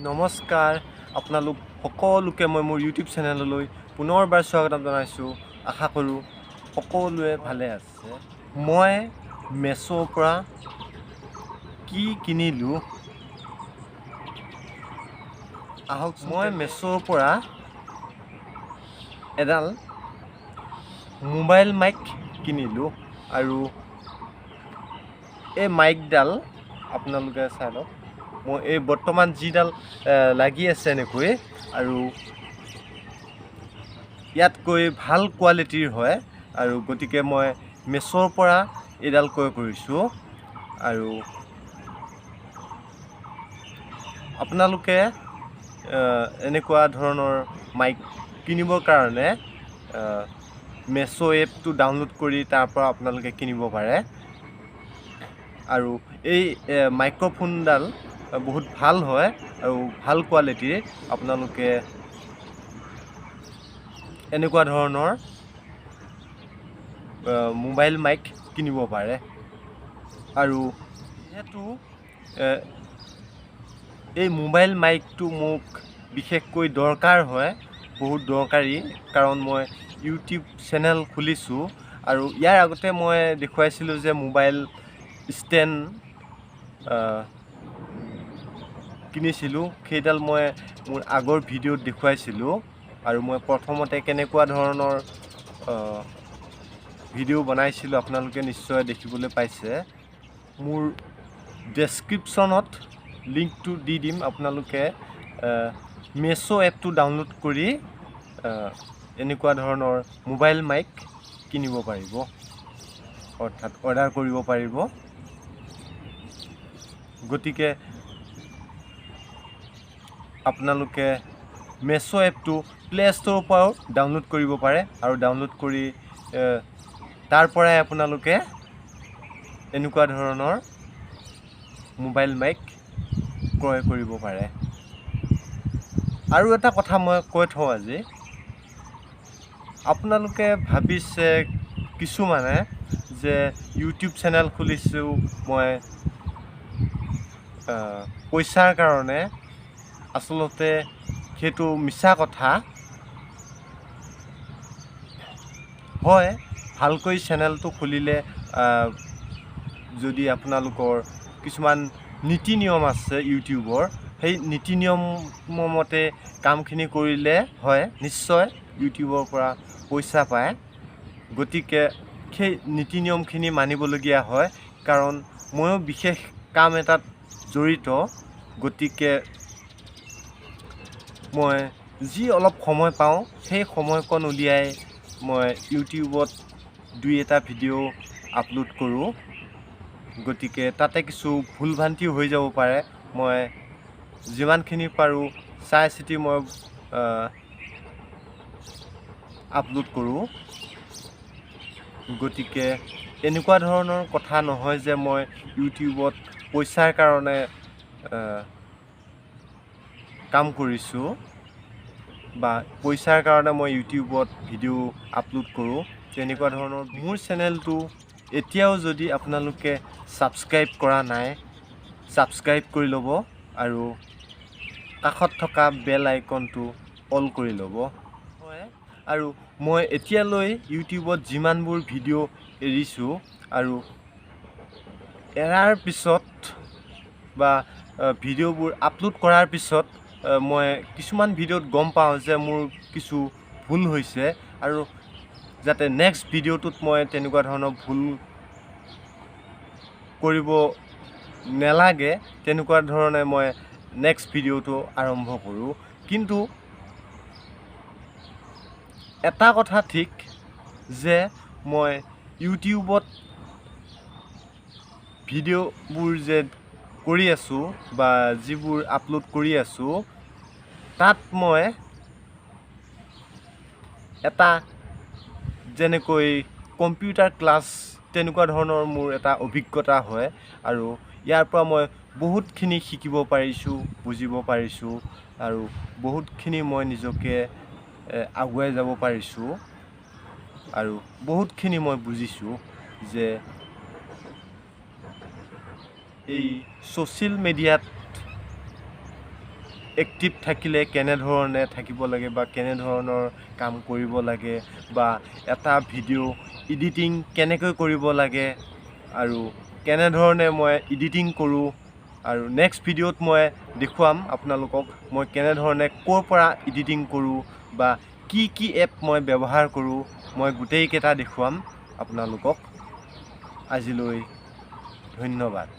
নমস্কাৰ আপোনালোক সকলোকে মই মোৰ ইউটিউব চেনেললৈ পুনৰবাৰ স্বাগতম জনাইছোঁ। আশা কৰোঁ সকলোৱে ভালে আছে। মই মেছোৰ পৰা কি কিনিলোঁ আহক। মই মেছোৰ পৰা এডাল মোবাইল মাইক কিনিলোঁ আৰু এই মাইকডাল আপোনালোকে চাই লওক। মই এই বৰ্তমান যিডাল লাগি আছে এনেকৈ আৰু ইয়াতকৈ ভাল কোৱালিটিৰ হয় আৰু গতিকে মই মেছোৰ পৰা এইডাল ক্ৰয় কৰিছোঁ। আৰু আপোনালোকে এনেকুৱা ধৰণৰ মাইক কিনিবৰ কাৰণে মেছো এপটো ডাউনলোড কৰি তাৰ পৰা আপোনালোকে কিনিব পাৰে। আৰু এই মাইক্ৰ'ফোনডাল বহুত ভাল হয় আৰু ভাল কোৱালিটিৰ। আপোনালোকে এনেকুৱা ধৰণৰ মোবাইল মাইক কিনিব পাৰে। আৰু যিহেতু এই মোবাইল মাইকটো মোক বিশেষকৈ দৰকাৰ হয়, বহুত দৰকাৰী, কাৰণ মই ইউটিউব চেনেল খুলিছোঁ। আৰু ইয়াৰ আগতে মই দেখুৱাইছিলোঁ যে মোবাইল ষ্টেণ্ড কিনিছিলোঁ, সেইডাল মই মোৰ আগৰ ভিডিঅ'ত দেখুৱাইছিলোঁ। আৰু মই প্ৰথমতে কেনেকুৱা ধৰণৰ ভিডিঅ' বনাইছিলোঁ আপোনালোকে নিশ্চয় দেখিবলৈ পাইছে। মোৰ ডেছক্ৰিপশ্যনত লিংকটো দি দিম, আপোনালোকে মেছো এপটো ডাউনলোড কৰি এনেকুৱা ধৰণৰ মোবাইল মাইক কিনিব পাৰিব, অৰ্থাৎ অৰ্ডাৰ কৰিব পাৰিব। গতিকে আপোনালোকে মেছো এপটো প্লে ষ্ট'ৰৰ পৰাও ডাউনলোড কৰিব পাৰে আৰু ডাউনলোড কৰি তাৰ পৰাই আপোনালোকে এনেকুৱা ধৰণৰ মোবাইল মাইক ক্ৰয় কৰিব পাৰে। আৰু এটা কথা মই কৈ থওঁ আজি, আপোনালোকে ভাবিছে কিছুমানে যে ইউটিউব চেনেল খুলিছোঁ মই পইচাৰ কাৰণে। আচলতে সেইটো মিছা কথা। হয়, ভালকৈ চেনেলটো খুলিলে যদি আপোনালোকৰ কিছুমান নীতি নিয়ম আছে ইউটিউবৰ, সেই নীতি নিয়মৰ মতে কামখিনি কৰিলে হয় নিশ্চয় ইউটিউবৰ পৰা পইচা পায়। গতিকে সেই নীতি নিয়মখিনি মানিবলগীয়া হয়, কাৰণ ময়ো বিশেষ কাম এটাত জড়িত। গতিকে মই যি অলপ সময় পাওঁ সেই সময়কণ উলিয়াই মই ইউটিউবত দুই এটা ভিডিঅ' আপলোড কৰোঁ। গতিকে তাতে কিছু ভুল ভ্ৰান্তিও হৈ যাব পাৰে। মই যিমানখিনি পাৰোঁ চাই চিতি মই আপলোড কৰোঁ। গতিকে এনেকুৱা ধৰণৰ কথা নহয় যে মই ইউটিউবত পইচাৰ কাৰণে কাম কৰিছোঁ বা পইচাৰ কাৰণে মই ইউটিউবত ভিডিঅ' আপলোড কৰোঁ, তেনেকুৱা ধৰণৰ। মোৰ চেনেলটো এতিয়াও যদি আপোনালোকে ছাবস্ক্ৰাইব কৰা নাই, ছাবস্ক্ৰাইব কৰি ল'ব আৰু কাষত থকা বেল আইকনটো অল কৰি ল'ব। হয়, আৰু মই এতিয়ালৈ ইউটিউবত যিমানবোৰ ভিডিঅ' এৰিছোঁ আৰু এৰাৰ পিছত বা ভিডিঅ'বোৰ আপলোড কৰাৰ পিছত মই কিছুমান ভিডিঅ'ত গম পাওঁ যে মোৰ কিছু ভুল হৈছে, আৰু যাতে নেক্সট ভিডিঅ'টোত মই তেনেকুৱা ধৰণৰ ভুল কৰিব নালাগে, তেনেকুৱা ধৰণে মই নেক্সট ভিডিঅ'টো আৰম্ভ কৰোঁ। কিন্তু এটা কথা ঠিক যে মই ইউটিউবত ভিডিঅ'বোৰ যে কৰি আছোঁ বা যিবোৰ আপলোড কৰি আছোঁ, তাত মই এটা যেনেকৈ কম্পিউটাৰ ক্লাছ তেনেকুৱা ধৰণৰ মোৰ এটা অভিজ্ঞতা হয়। আৰু ইয়াৰ পৰা মই বহুতখিনি শিকিব পাৰিছোঁ, বুজিব পাৰিছোঁ, আৰু বহুতখিনি মই নিজকে আগুৱাই যাব পাৰিছোঁ। আৰু বহুতখিনি মই বুজিছোঁ যে এই ছ'চিয়েল মিডিয়াত এক্টিভ থাকিলে কেনেধৰণে থাকিব লাগে বা কেনেধৰণৰ কাম কৰিব লাগে বা এটা ভিডিঅ' এডিটিং কেনেকৈ কৰিব লাগে আৰু কেনেধৰণে মই এডিটিং কৰোঁ আৰু নেক্সট ভিডিঅ'ত মই দেখুৱাম আপোনালোকক মই কেনেধৰণে ক'ৰ পৰা এডিটিং কৰোঁ বা কি এপ মই ব্যৱহাৰ কৰোঁ মই গোটেইকেইটা দেখুৱাম আপোনালোকক। আজিলৈ ধন্যবাদ।